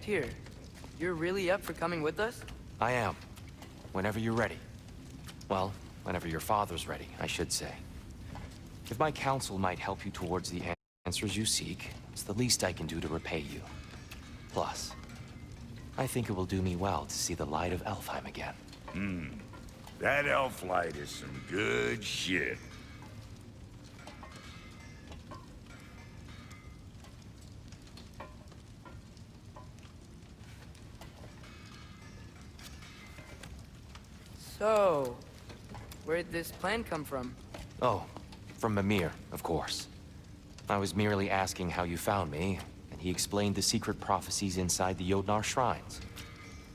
Tyr, you're really up for coming with us? I am. Whenever you're ready. Well, whenever your father's ready, I should say. If my counsel might help you towards the answers you seek, it's the least I can do to repay you. Plus, I think it will do me well to see the light of Elfheim again. That elf light is some good shit. So, where'd this plan come from? Oh, from Mimir, of course. I was merely asking how you found me, and he explained the secret prophecies inside the Jotnar shrines.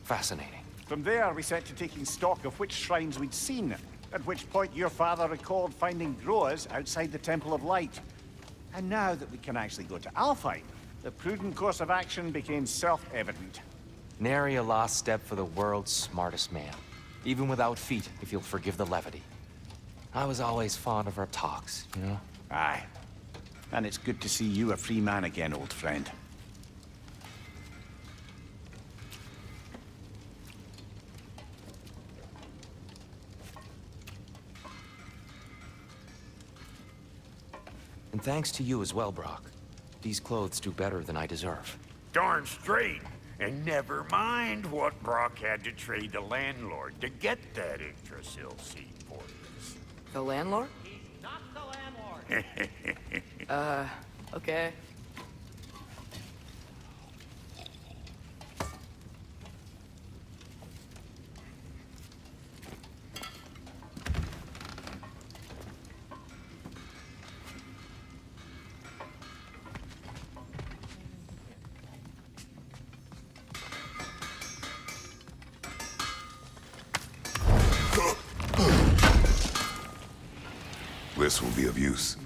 Fascinating. From there, we set to taking stock of which shrines we'd seen, at which point your father recalled finding Groas outside the Temple of Light. And now that we can actually go to Alfheim, the prudent course of action became self-evident. Nary a lost step for the world's smartest man. Even without feet, if you'll forgive the levity. I was always fond of our talks, you know? Aye. And it's good to see you a free man again, old friend. And thanks to you as well, Brock. These clothes do better than I deserve. Darn straight. And never mind what Brock had to trade the landlord to get that Yggdrasil seed for us. The landlord? Not the landlord. Okay. This will be of use.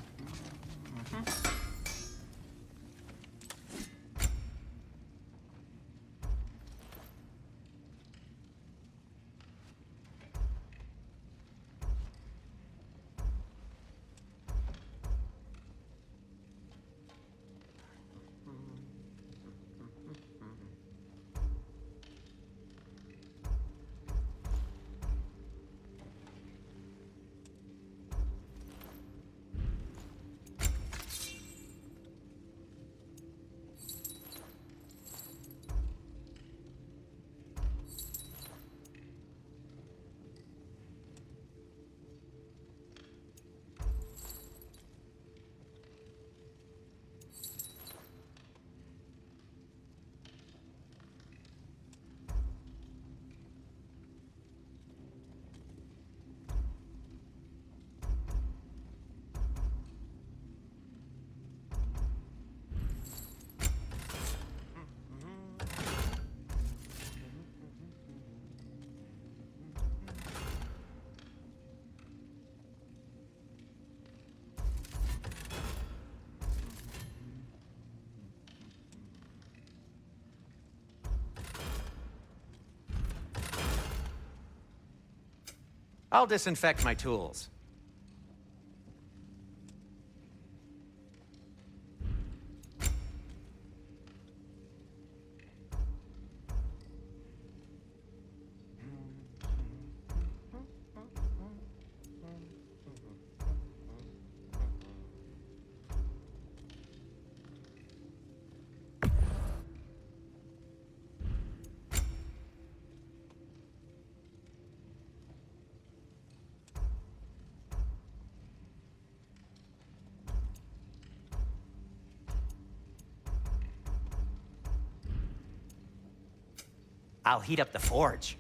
I'll disinfect my tools. I'll heat up the forge.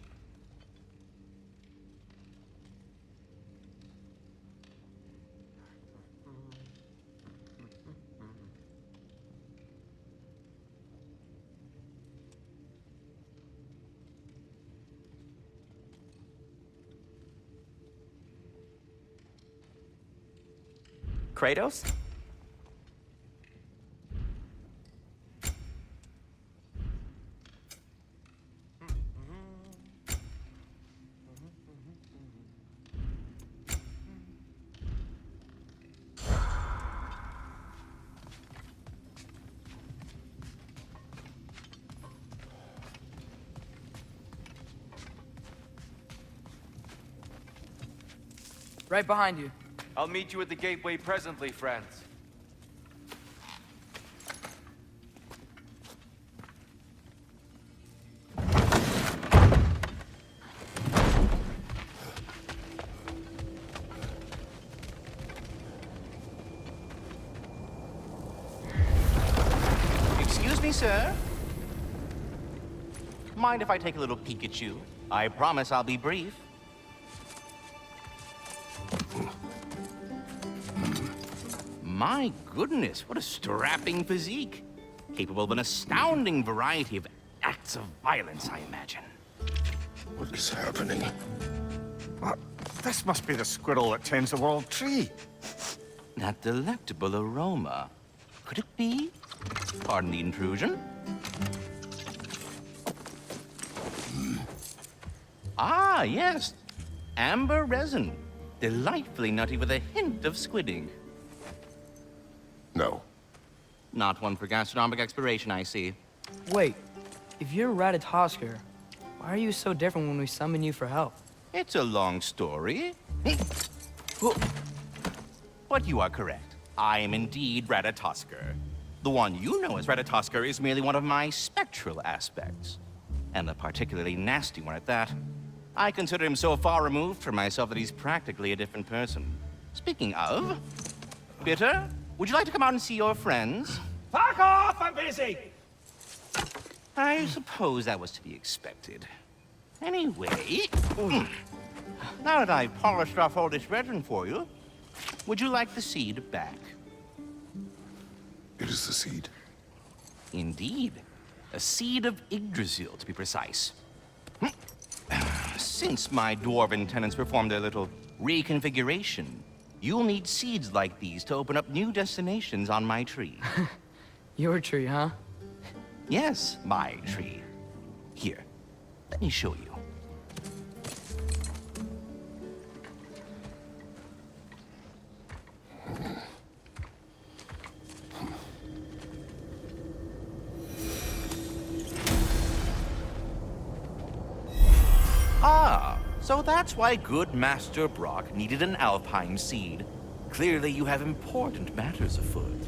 Kratos? Right behind you. I'll meet you at the gateway presently, friends. Excuse me, sir. Mind if I take a little peek at you? I promise I'll be brief. My goodness, what a strapping physique. Capable of an astounding variety of acts of violence, I imagine. What is happening? This must be the squirrel that tends the world tree. That delectable aroma. Could it be? Pardon the intrusion. Ah, yes. Amber resin. Delightfully nutty with a hint of squidding. No. Not one for gastronomic exploration, I see. Wait, if you're Ratatoskr, why are you so different when we summon you for help? It's a long story. But you are correct. I am indeed Ratatoskr. The one you know as Ratatoskr is merely one of my spectral aspects. And a particularly nasty one at that. I consider him so far removed from myself that he's practically a different person. Speaking of... Bitter, would you like to come out and see your friends? Fuck off! I'm busy! I suppose that was to be expected. Anyway... Now that I've polished off all this resin for you, would you like the seed back? It is the seed. Indeed. A seed of Yggdrasil, to be precise. Since my dwarven tenants performed their little reconfiguration, you'll need seeds like these to open up new destinations on my tree. Your tree, huh? Yes, my tree. Here, let me show you. Ah, so that's why good Master Brock needed an Alpine seed. Clearly you have important matters afoot.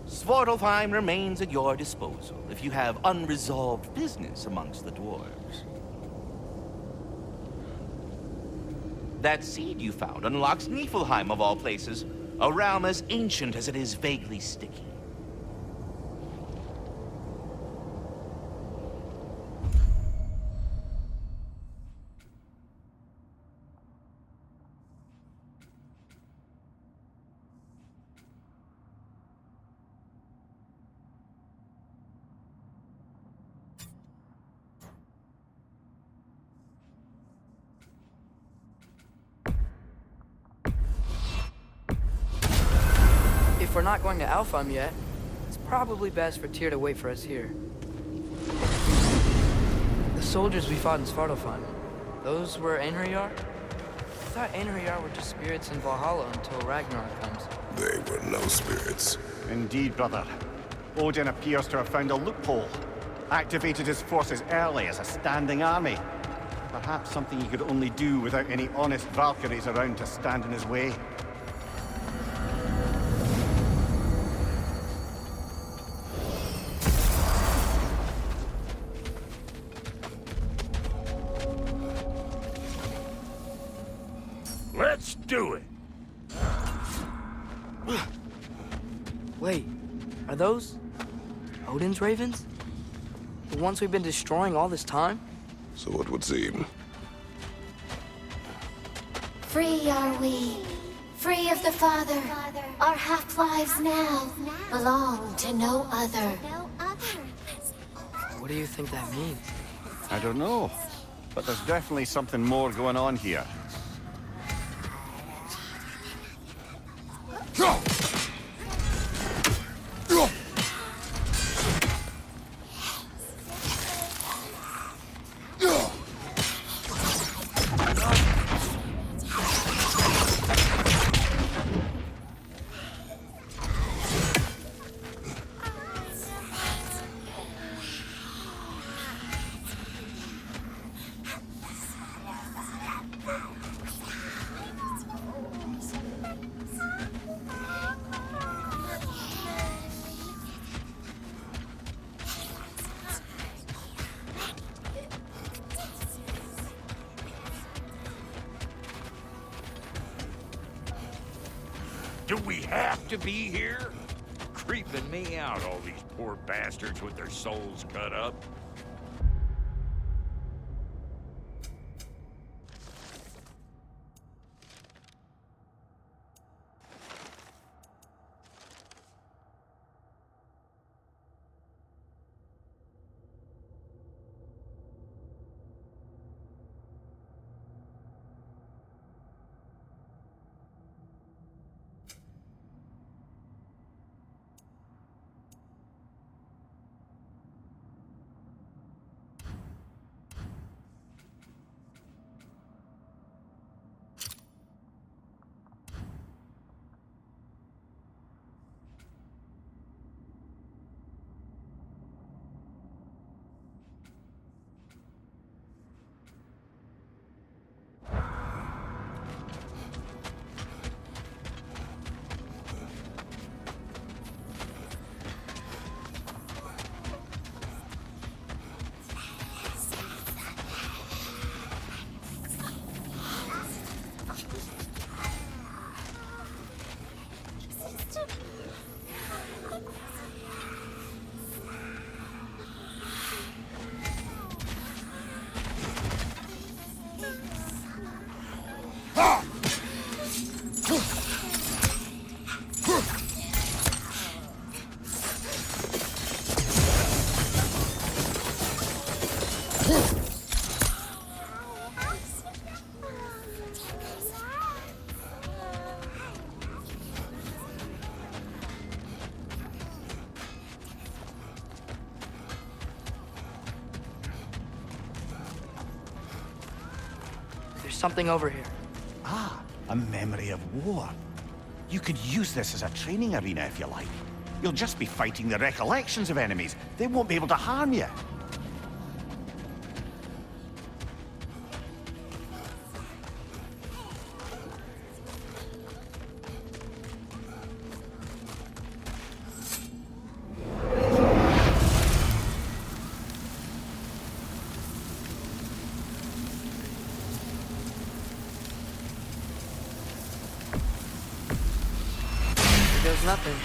Svartalfheim remains at your disposal if you have unresolved business amongst the dwarves. That seed you found unlocks Niflheim of all places, a realm as ancient as it is vaguely sticky. If we're not going to Alfheim yet, it's probably best for Tyr to wait for us here. The soldiers we fought in Svartalfheim, those were Einherjar? I thought Einherjar were just spirits in Valhalla until Ragnarok comes. They were no spirits. Indeed, brother. Odin appears to have found a loophole. Activated his forces early as a standing army. Perhaps something he could only do without any honest Valkyries around to stand in his way. Let's do it. Wait, are those Odin's ravens? The ones we've been destroying all this time? So it would seem. Free are we, free of the Father. Our half-lives now belong to no other. What do you think that means? I don't know, but there's definitely something more going on here. Do we have to be here? Creeping me out, all these poor bastards with their souls cut up. There's something over here. Ah, a memory of war. You could use this as a training arena if you like. You'll just be fighting the recollections of enemies. They won't be able to harm you. There's nothing.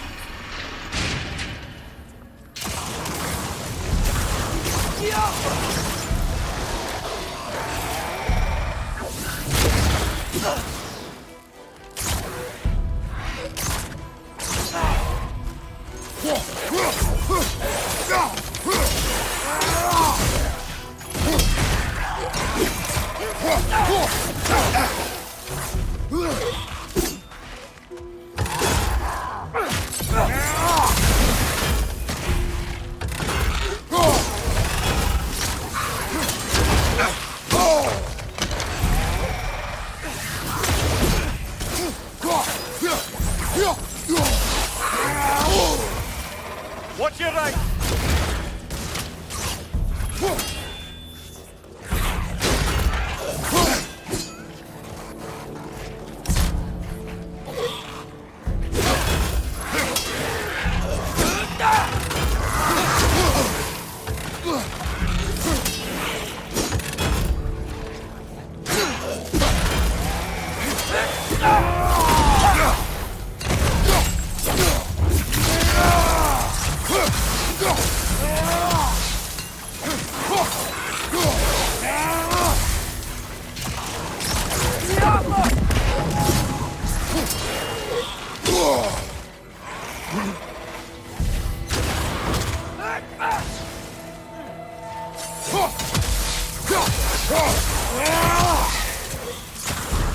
Watch your right!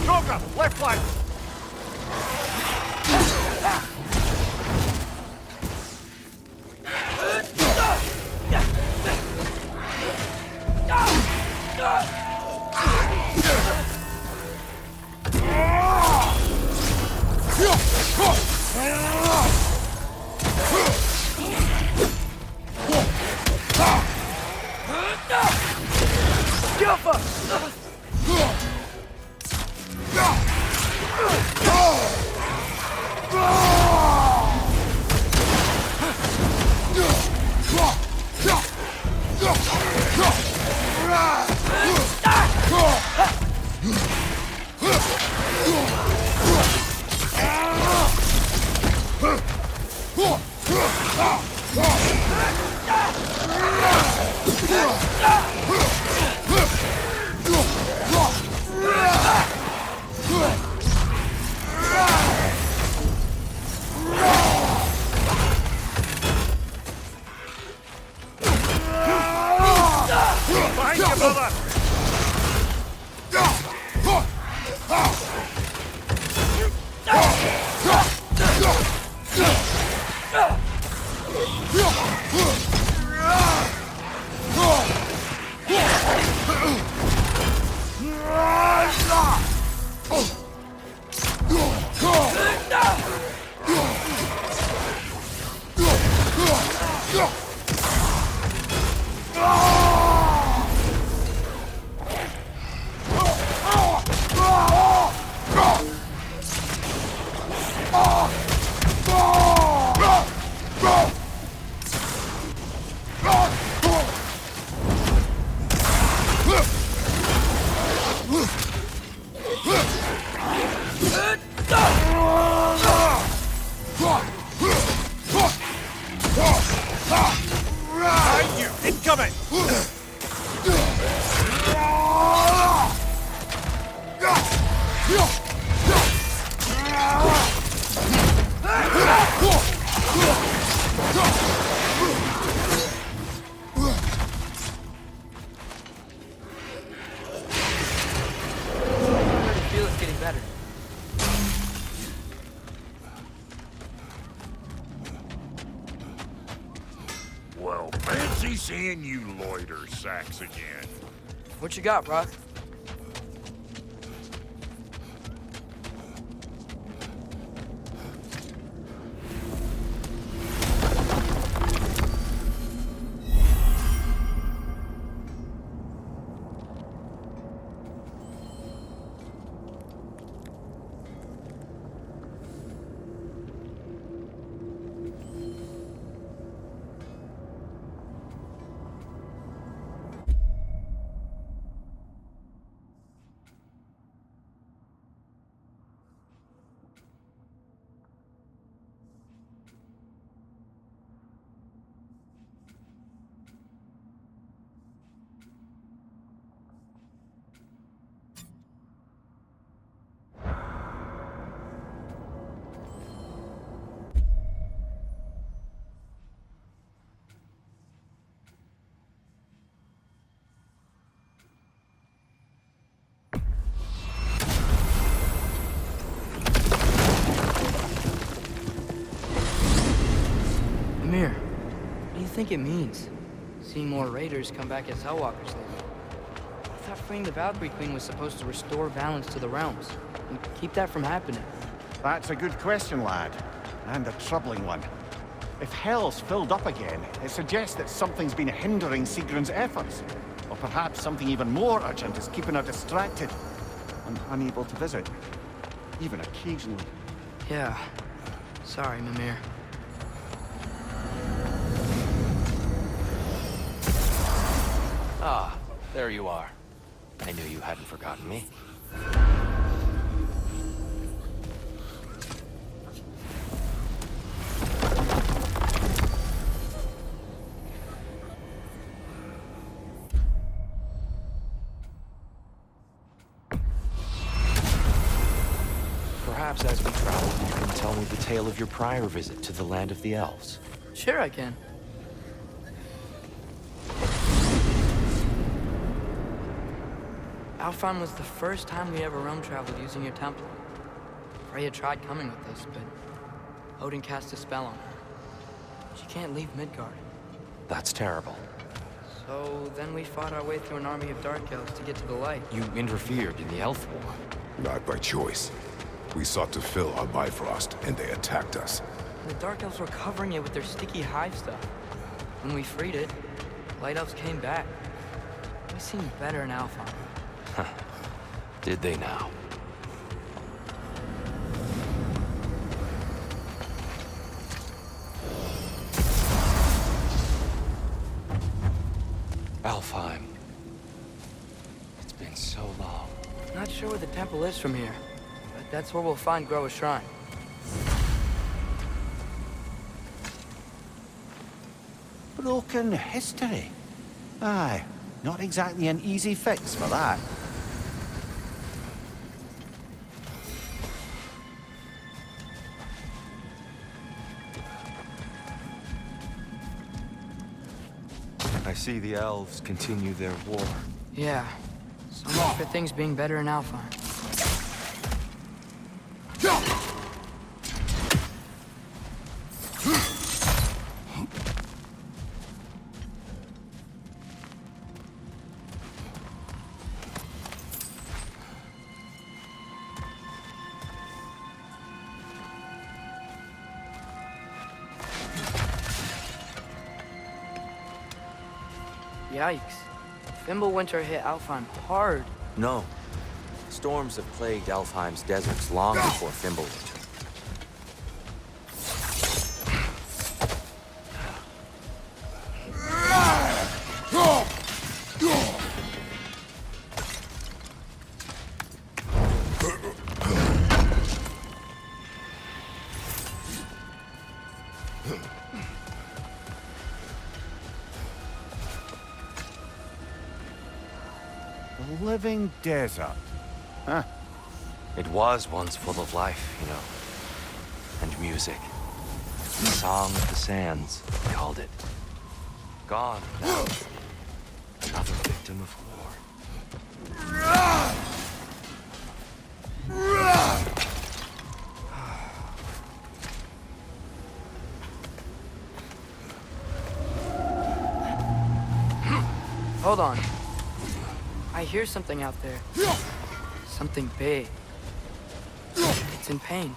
Droga, left flank! Behind you, brother! Incoming! I feel it's getting better. Well, fancy seeing you loiter sacks again. What you got, Brock? Amir, what do you think it means? Seeing more raiders come back as Hellwalkers lately. I thought freeing the Valkyrie Queen was supposed to restore balance to the realms and keep that from happening. That's a good question, lad. And a troubling one. If Hell's filled up again, it suggests that something's been hindering Sigrun's efforts. Or perhaps something even more urgent is keeping her distracted and unable to visit. Even occasionally. Yeah. Sorry, Mimir. Ah, there you are. I knew you hadn't forgotten me. Perhaps as we travel, you can tell me the tale of your prior visit to the land of the elves. Sure I can. Alfheim was the first time we ever realm traveled using your temple. Freya tried coming with us, but Odin cast a spell on her. She can't leave Midgard. That's terrible. So then we fought our way through an army of Dark Elves to get to the light. You interfered in the Elf War. Not by choice. We sought to fill our Bifrost, and they attacked us. And the Dark Elves were covering it with their sticky hive stuff. When we freed it, Light Elves came back. We seemed better in Alfheim. Did they now? Alfheim. It's been so long. Not sure where the temple is from here, but that's where we'll find Groa's Shrine. Broken history. Aye, not exactly an easy fix for that. I see the elves continue their war. Yeah. So much for things being better in Alfheim. Yikes. Fimbulwinter hit Alfheim hard. No. Storms have plagued Alfheim's deserts long before Fimbulwinter. A living desert. Huh. It was once full of life, you know. And music. The Song of the Sands, they called it. Gone now. Another victim of war. Hold on. I hear something out there. Something big. It's in pain.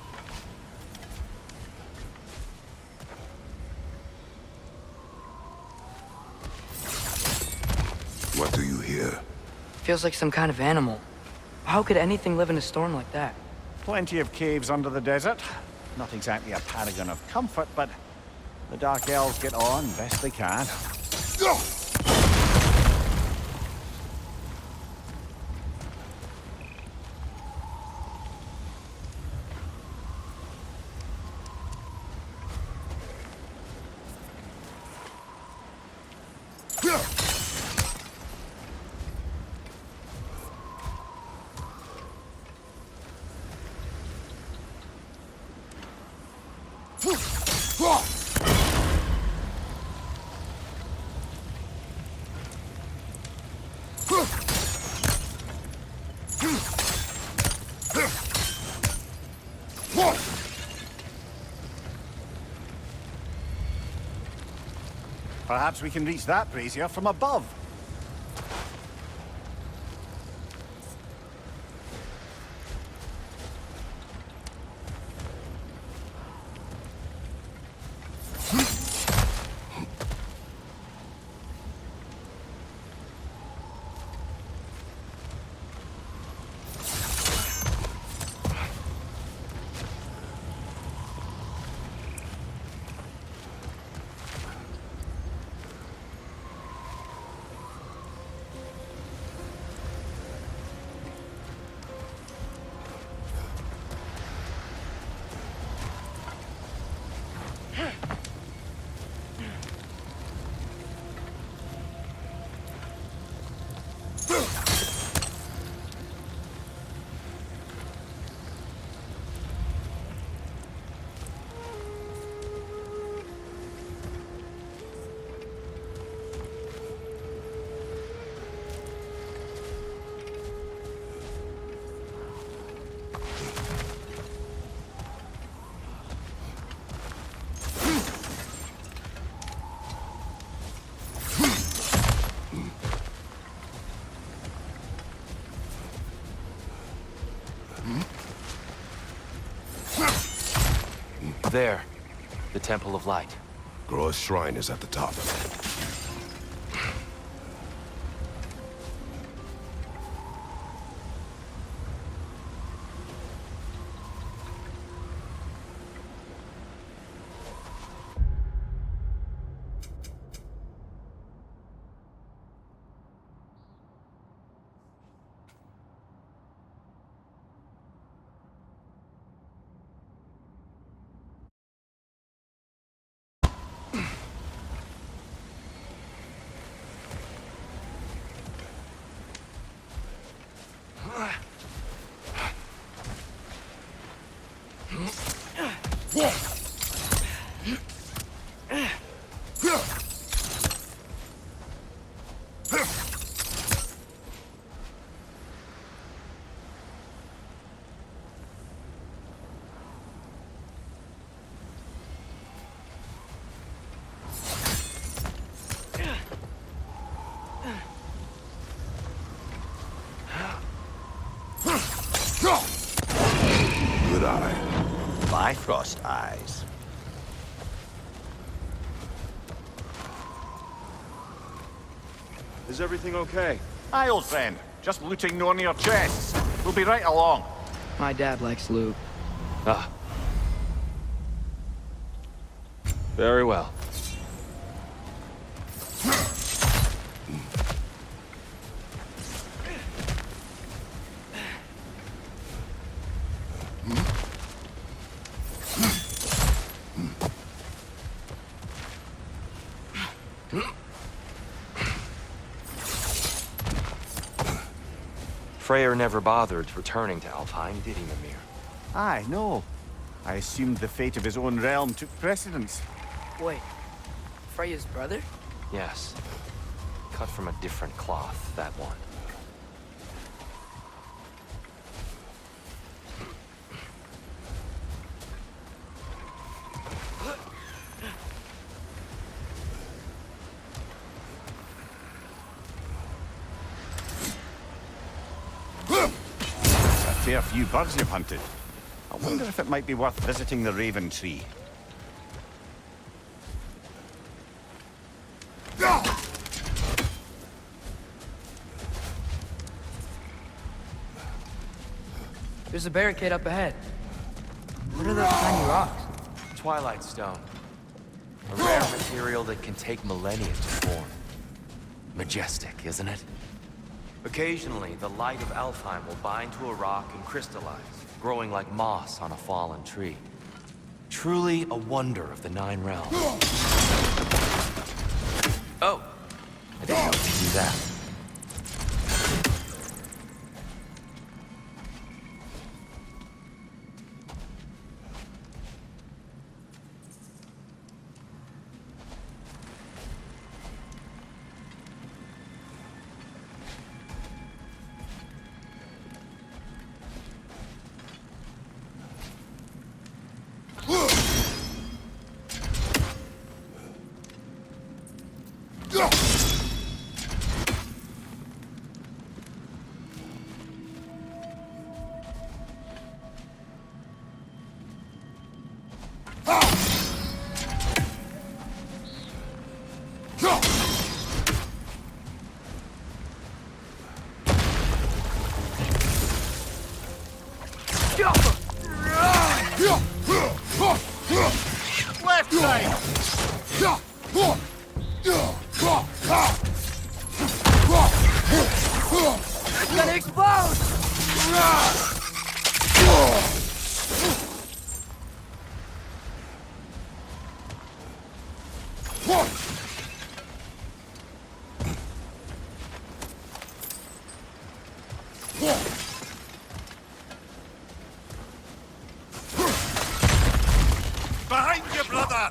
What do you hear? Feels like some kind of animal. How could anything live in a storm like that? Plenty of caves under the desert. Not exactly a paragon of comfort, but the Dark Elves get on best they can. Perhaps we can reach that brazier from above. There. The Temple of Light. Groa's shrine is at the top. Bifrost eyes. Is everything okay? Aye, old friend. Just looting no near chests. We'll be right along. My dad likes loot. Ah. Very well. Freyr never bothered returning to Alfheim, did he, Mimir? Aye, no. I assumed the fate of his own realm took precedence. Wait, Freya's brother? Yes. Cut from a different cloth, that one. A fair few birds you've hunted. I wonder if it might be worth visiting the Raven Tree. There's a barricade up ahead. What are those tiny rocks? Twilight Stone. A rare material that can take millennia to form. Majestic, isn't it? Occasionally, the light of Alfheim will bind to a rock and crystallize, growing like moss on a fallen tree. Truly a wonder of the Nine Realms. Oh! I didn't know you could do that. Left side! It's gonna explode! Behind you, brother!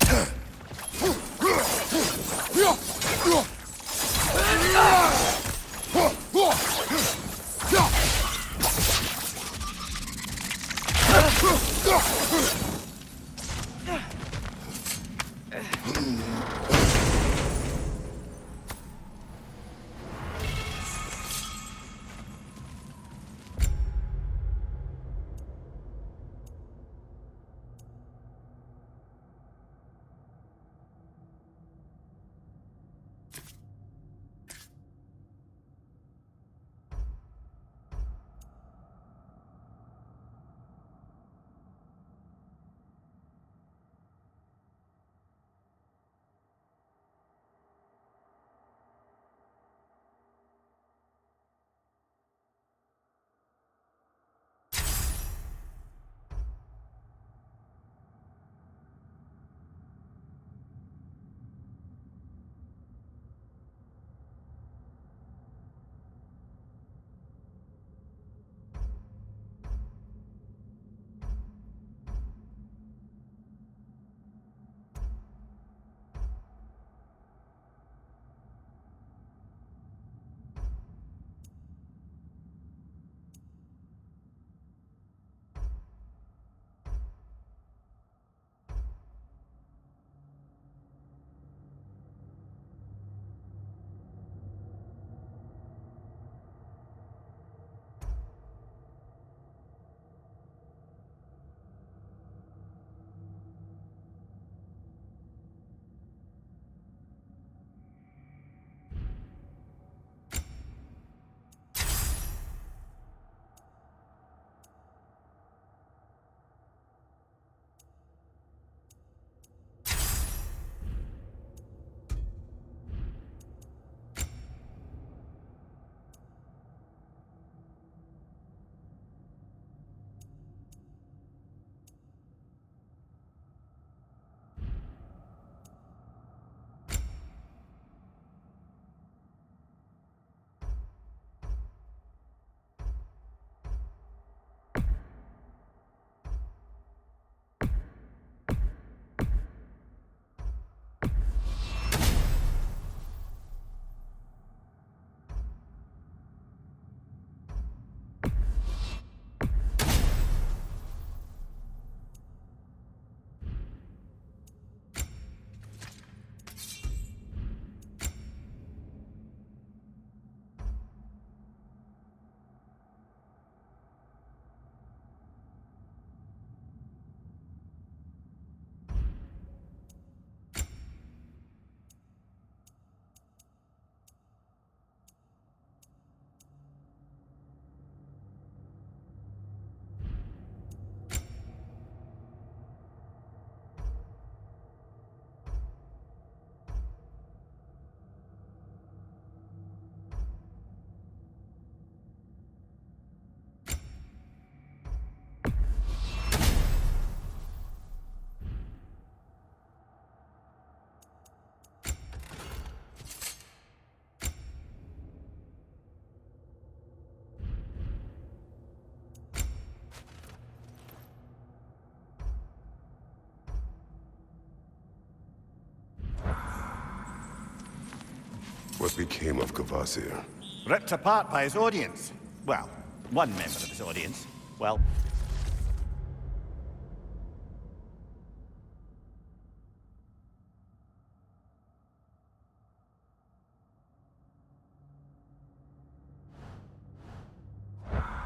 What became of Kvasir? Ripped apart by his audience. Well, one member of his audience. Well,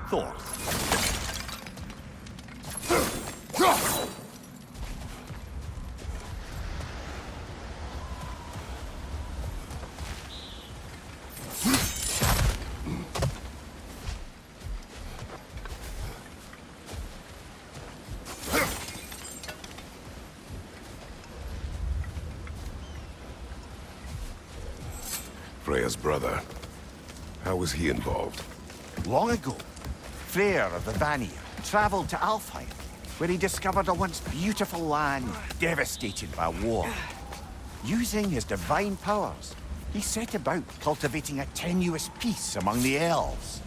Thor. Freya's brother. How was he involved? Long ago, Freyr of the Vanir traveled to Alfheim, where he discovered a once beautiful land devastated by war. Using his divine powers, he set about cultivating a tenuous peace among the elves.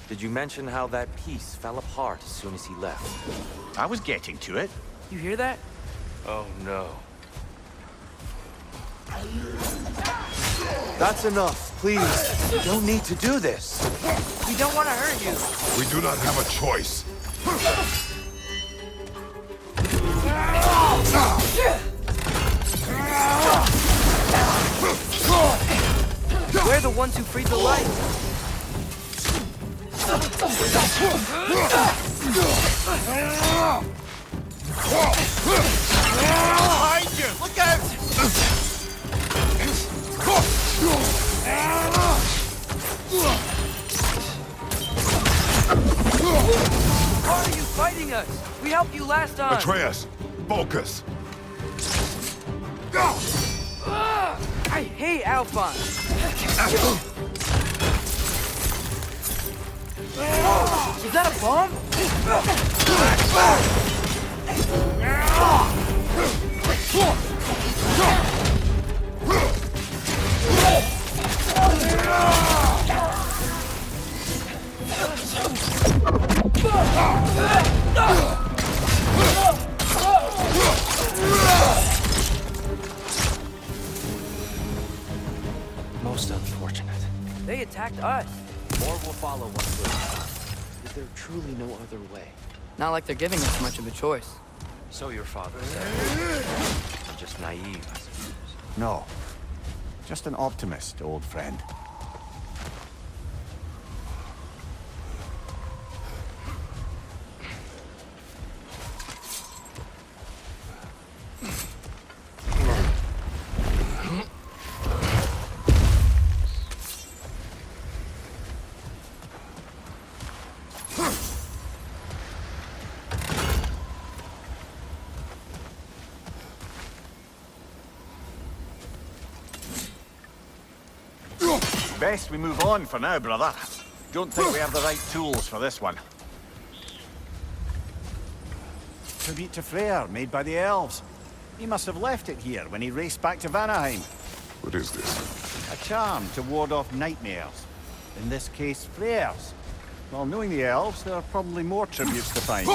Did you mention how that piece fell apart as soon as he left? I was getting to it. You hear that? Oh no. That's enough, please. You don't need to do this. We don't want to hurt you. We do not have a choice. We're the ones who freed the light. Behind you! Look out! Why are you fighting us? We helped you last time. Atreus, focus. I hate Alphonse. Is that a bomb? Most unfortunate. They attacked us. More will follow once we're done. Is there truly no other way? Not like they're giving us much of a choice. So your father said. I'm just naive, I suppose. No. Just an optimist, old friend. Best we move on for now, brother. Don't think we have the right tools for this one. Tribute to Freyr, made by the elves. He must have left it here when he raced back to Vanaheim. What is this? A charm to ward off nightmares. In this case, Freyr's. Well, knowing the elves, there are probably more tributes to find.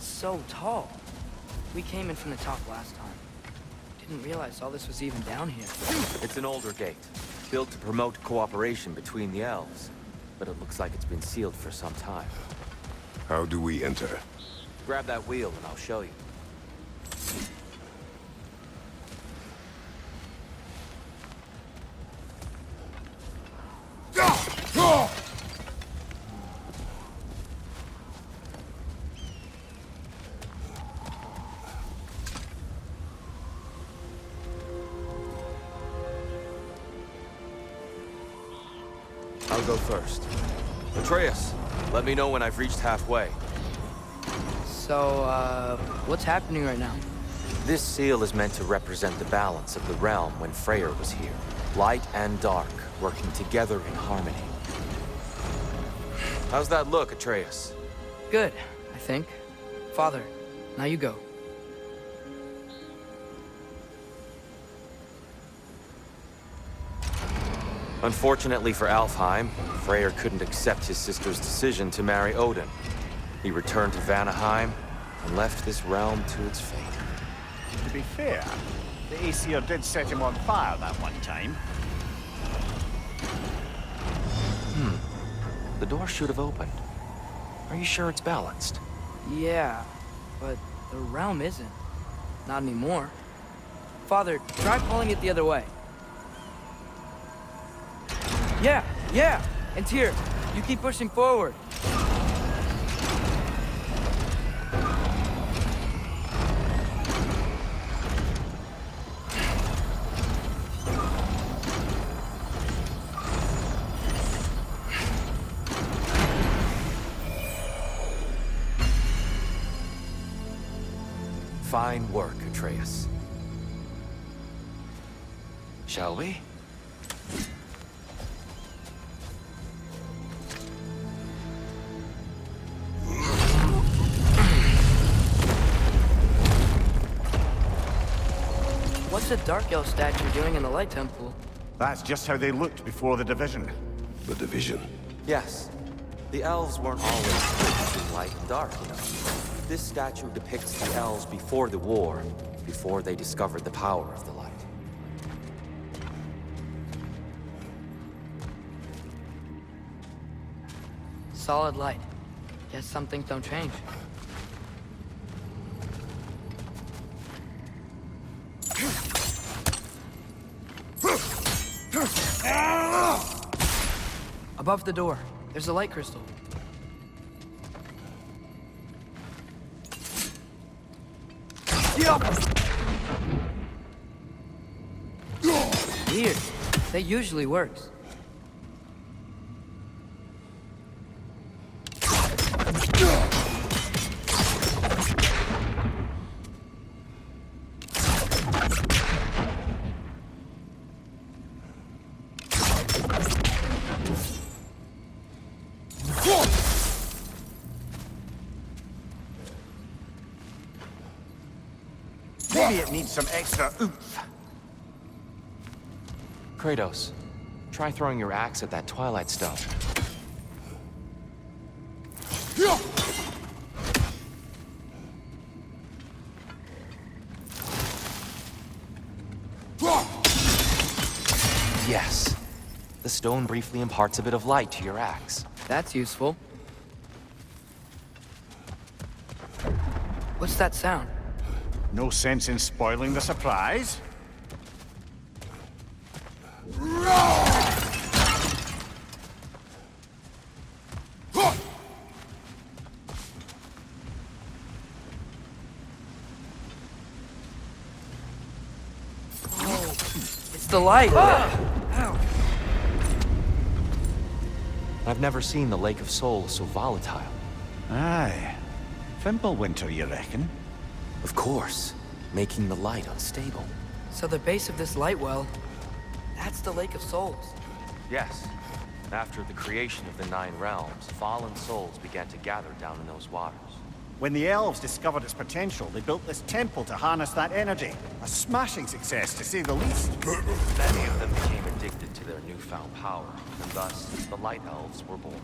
So tall. We came in from the top last time. Didn't realize all this was even down here. It's an older gate, built to promote cooperation between the elves. But it looks like it's been sealed for some time. How do we enter? Grab that wheel and I'll show you. I'll go first. Atreus, let me know when I've reached halfway. So, what's happening right now? This seal is meant to represent the balance of the realm when Freyr was here. Light and dark, working together in harmony. How's that look, Atreus? Good, I think. Father, now you go. Unfortunately for Alfheim, Freyr couldn't accept his sister's decision to marry Odin. He returned to Vanaheim and left this realm to its fate. To be fair, the Aesir did set him on fire that one time. The door should have opened. Are you sure it's balanced? Yeah, but the realm isn't. Not anymore. Father, try pulling it the other way. Yeah! And Tyr, you keep pushing forward. Fine work, Atreus. Shall we? What's the Dark Elf statue doing in the Light Temple? That's just how they looked before the division. The division. Yes. The elves weren't always split between light and dark, you know. This statue depicts the elves before the war, before they discovered the power of the light. Solid light. Guess some things don't change. Above the door, there's a light crystal. Weird. That usually works. Maybe it needs some extra oomph. Kratos, try throwing your axe at that Twilight Stone. Yes. The stone briefly imparts a bit of light to your axe. That's useful. What's that sound? No sense in spoiling the surprise. It's the light! Ow. I've never seen the Lake of Souls so volatile. Aye. Fimbulwinter, you reckon? Of course, making the light unstable. So the base of this light well, that's the Lake of Souls. Yes. After the creation of the Nine Realms, fallen souls began to gather down in those waters. When the elves discovered its potential, they built this temple to harness that energy. A smashing success, to say the least. Many of them became addicted to their newfound power, and thus, the Light Elves were born.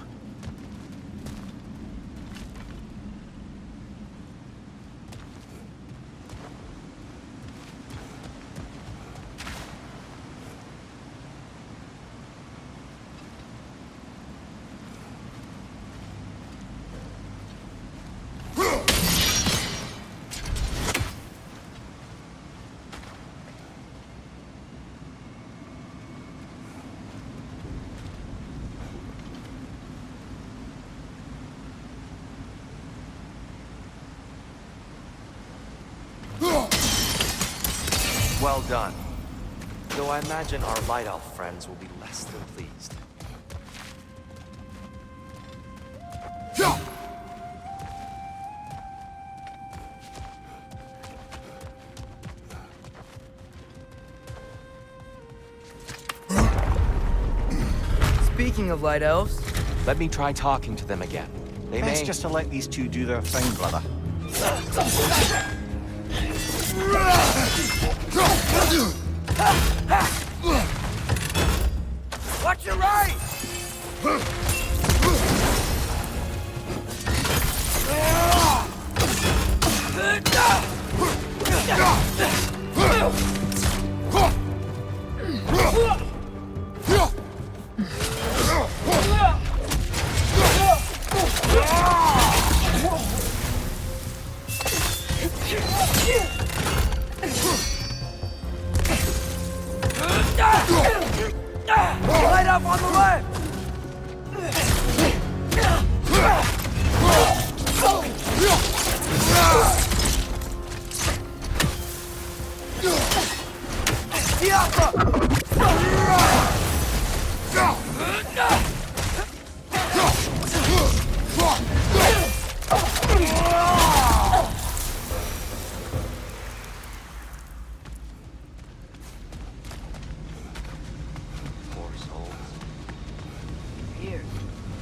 Well done. Though I imagine our Light Elf friends will be less than pleased. Speaking of light elves, Let me try talking to them again. They Best may... just to let these two do their thing, brother. Watch your right! Light up on the left! Poor souls. here,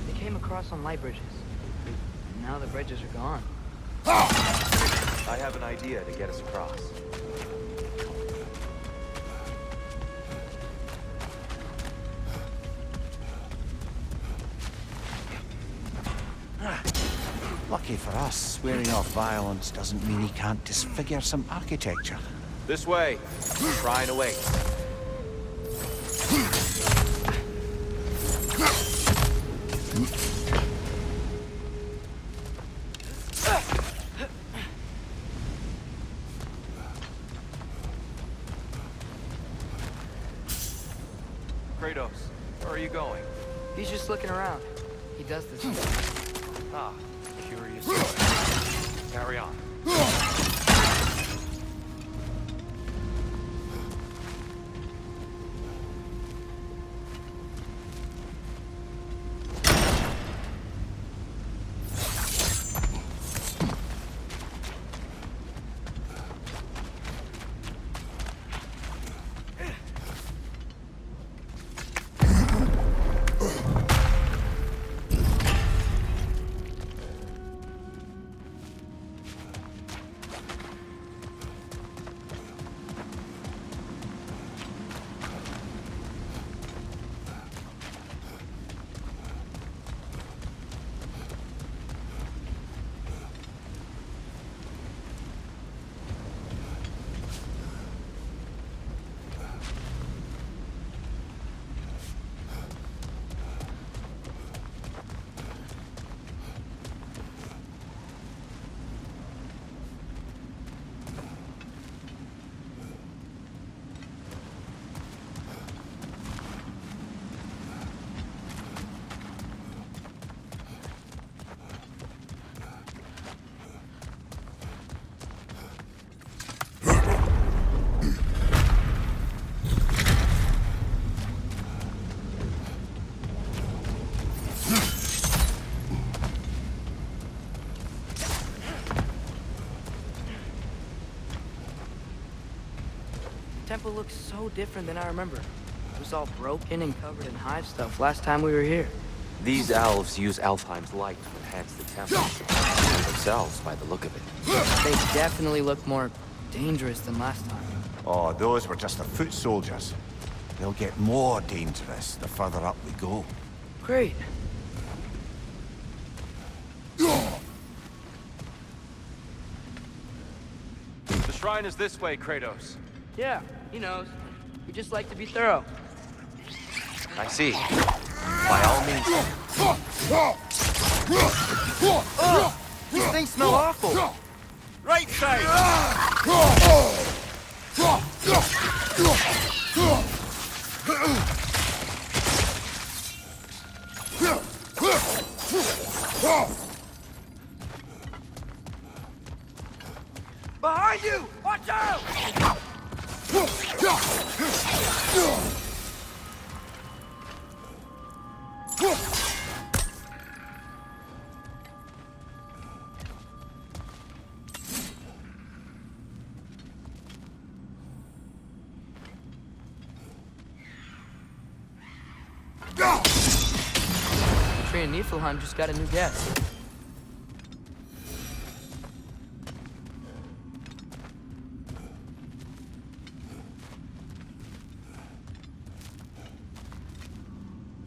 they came across on light bridges. Now the bridges are gone. I have an idea to get us across. Lucky for us, swearing off violence doesn't mean he can't disfigure some architecture. This way. Shrine awaits. Kratos, where are you going? He's just looking around. He does this. Ah, curious. Carry on. The temple looks so different than I remember. It was all broken and covered in hive stuff last time we were here. These elves use Alfheim's light to enhance the temple. Themselves, by the look of it. They definitely look more dangerous than last time. Oh, those were just the foot soldiers. They'll get more dangerous the further up we go. Great. The shrine is this way, Kratos. Yeah, he knows. We just like to be thorough. I see. By all means. These things smell awful. Right side! Behind you! Watch out! Tree and Niflheim just got a new guest.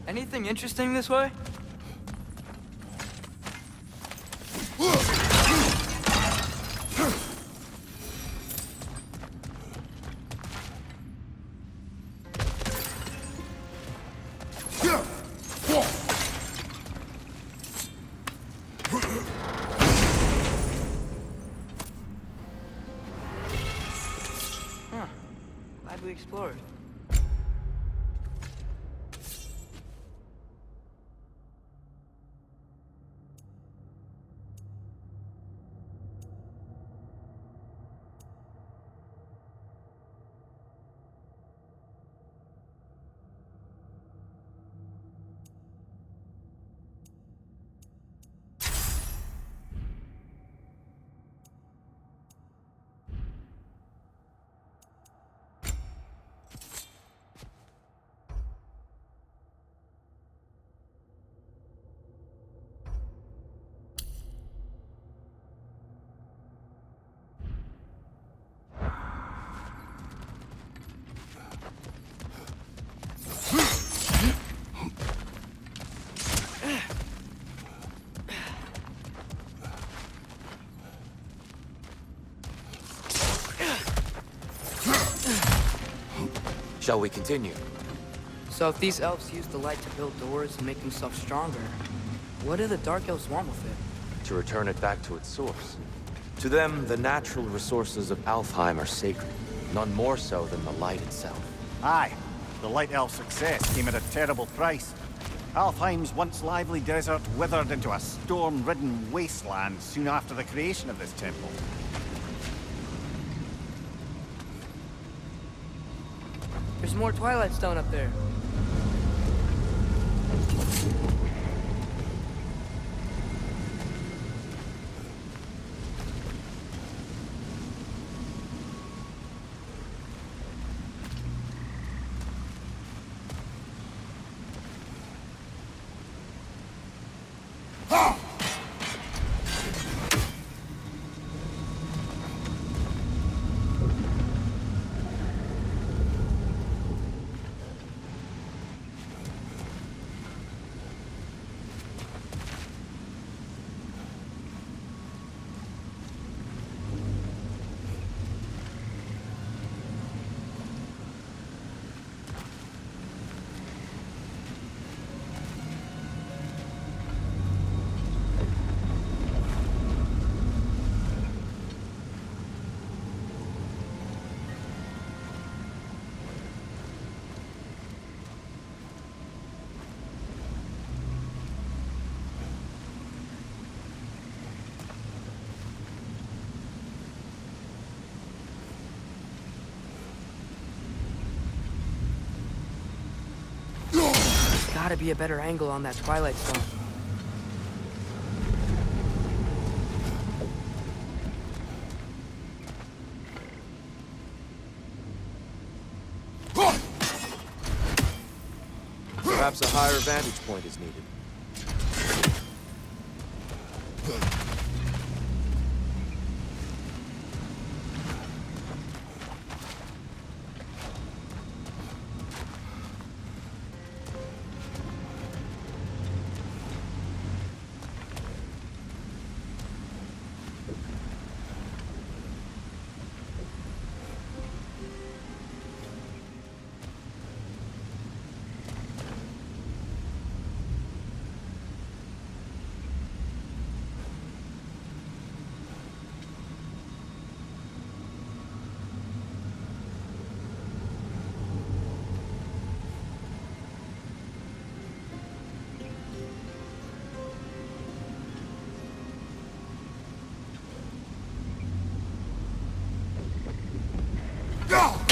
Anything interesting this way? Huh. Glad we explored. Shall we continue? So if these elves use the light to build doors and make themselves stronger, what do the Dark Elves want with it? To return it back to its source. To them, the natural resources of Alfheim are sacred, none more so than the light itself. Aye, the Light Elf success came at a terrible price. Alfheim's once lively desert withered into a storm-ridden wasteland soon after the creation of this temple. There's more Twilight Stone up there. Gotta be a better angle on that Twilight Stone. Perhaps a higher vantage point is needed. Go!